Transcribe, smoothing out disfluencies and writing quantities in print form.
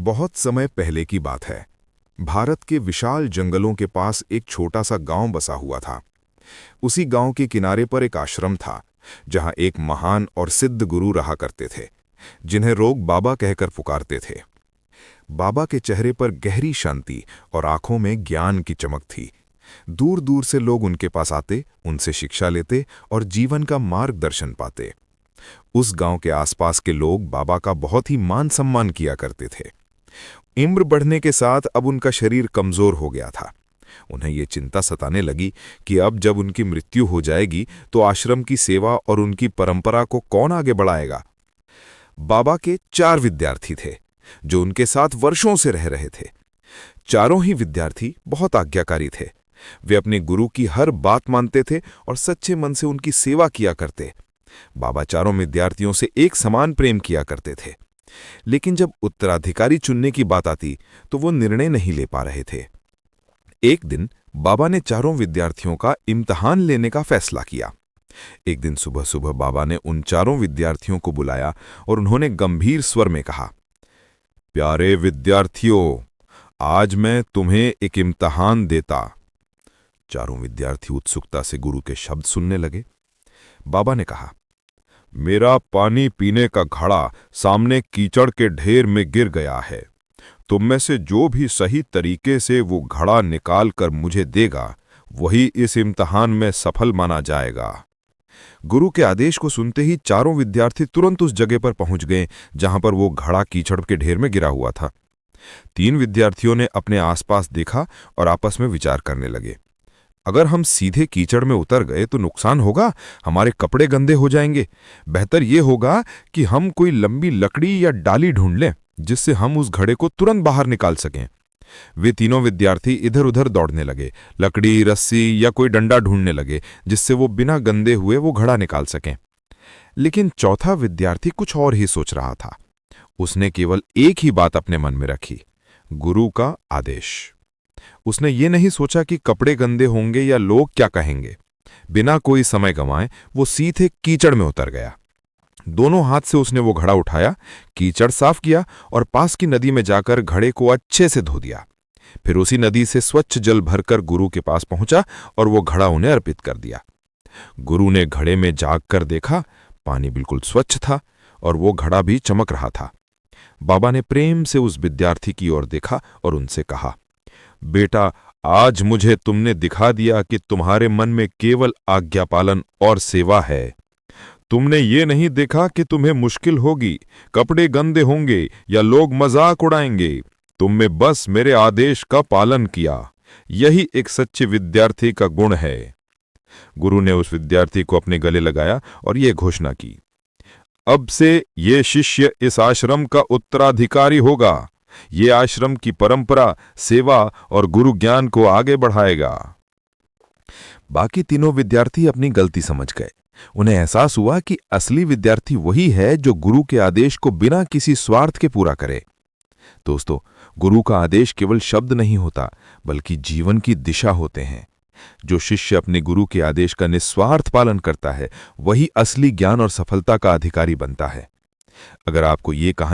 बहुत समय पहले की बात है। भारत के विशाल जंगलों के पास एक छोटा सा गांव बसा हुआ था। उसी गांव के किनारे पर एक आश्रम था, जहां एक महान और सिद्ध गुरु रहा करते थे, जिन्हें लोग बाबा कहकर पुकारते थे। बाबा के चेहरे पर गहरी शांति और आंखों में ज्ञान की चमक थी। दूर दूर से लोग उनके पास आते, उनसे शिक्षा लेते और जीवन का मार्गदर्शन पाते। उस गांव के आसपास के लोग बाबा का बहुत ही मान सम्मान किया करते थे। उम्र बढ़ने के साथ अब उनका शरीर कमजोर हो गया था। उन्हें ये चिंता सताने लगी कि अब जब उनकी मृत्यु हो जाएगी तो आश्रम की सेवा और उनकी परंपरा को कौन आगे बढ़ाएगा। बाबा के 4 विद्यार्थी थे, जो उनके साथ वर्षों से रह रहे थे। चारों ही विद्यार्थी बहुत आज्ञाकारी थे। वे अपने गुरु की हर बात मानते थे और सच्चे मन से उनकी सेवा किया करते। बाबा चारों विद्यार्थियों से एक समान प्रेम किया करते थे, लेकिन जब उत्तराधिकारी चुनने की बात आती तो वो निर्णय नहीं ले पा रहे थे। एक दिन बाबा ने चारों विद्यार्थियों का इम्तिहान लेने का फैसला किया। एक दिन सुबह सुबह बाबा ने उन चारों विद्यार्थियों को बुलाया और उन्होंने गंभीर स्वर में कहा, प्यारे विद्यार्थियों, आज मैं तुम्हें एक इम्तिहान देता। चारों विद्यार्थी उत्सुकता से गुरु के शब्द सुनने लगे। बाबा ने कहा, मेरा पानी पीने का घड़ा सामने कीचड़ के ढेर में गिर गया है। तुम में से जो भी सही तरीके से वो घड़ा निकाल कर मुझे देगा, वही इस इम्तिहान में सफल माना जाएगा। गुरु के आदेश को सुनते ही चारों विद्यार्थी तुरंत उस जगह पर पहुंच गए जहां पर वो घड़ा कीचड़ के ढेर में गिरा हुआ था। 3 विद्यार्थियों ने अपने आसपास देखा और आपस में विचार करने लगे, अगर हम सीधे कीचड़ में उतर गए तो नुकसान होगा, हमारे कपड़े गंदे हो जाएंगे। बेहतर यह होगा कि हम कोई लंबी लकड़ी या डाली ढूंढ लें, जिससे हम उस घड़े को तुरंत बाहर निकाल सकें। वे तीनों विद्यार्थी इधर उधर दौड़ने लगे, लकड़ी, रस्सी या कोई डंडा ढूंढने लगे, जिससे वो बिना गंदे हुए वो घड़ा निकाल सकें। लेकिन चौथा विद्यार्थी कुछ और ही सोच रहा था। उसने केवल एक ही बात अपने मन में रखी, गुरु का आदेश। उसने ये नहीं सोचा कि कपड़े गंदे होंगे या लोग क्या कहेंगे। बिना कोई समय गंवाए वो सीधे कीचड़ में उतर गया। दोनों हाथ से उसने वो घड़ा उठाया, कीचड़ साफ किया और पास की नदी में जाकर घड़े को अच्छे से धो दिया। फिर उसी नदी से स्वच्छ जल भरकर गुरु के पास पहुंचा और वो घड़ा उन्हें अर्पित कर दिया। गुरु ने घड़े में जाकर देखा, पानी बिल्कुल स्वच्छ था और वो घड़ा भी चमक रहा था। बाबा ने प्रेम से उस विद्यार्थी की ओर देखा और उनसे कहा, बेटा, आज मुझे तुमने दिखा दिया कि तुम्हारे मन में केवल आज्ञा पालन और सेवा है। तुमने ये नहीं देखा कि तुम्हें मुश्किल होगी, कपड़े गंदे होंगे या लोग मजाक उड़ाएंगे। तुमने बस मेरे आदेश का पालन किया। यही एक सच्चे विद्यार्थी का गुण है। गुरु ने उस विद्यार्थी को अपने गले लगाया और यह घोषणा की, अब से ये शिष्य इस आश्रम का उत्तराधिकारी होगा। ये आश्रम की परंपरा, सेवा और गुरु ज्ञान को आगे बढ़ाएगा। बाकी तीनों विद्यार्थी अपनी गलती समझ गए। उन्हें एहसास हुआ कि असली विद्यार्थी वही है जो गुरु के आदेश को बिना किसी स्वार्थ के पूरा करे। दोस्तों, गुरु का आदेश केवल शब्द नहीं होता, बल्कि जीवन की दिशा होते हैं। जो शिष्य अपने गुरु के आदेश का निस्वार्थ पालन करता है, वही असली ज्ञान और सफलता का अधिकारी बनता है। अगर आपको ये कहानी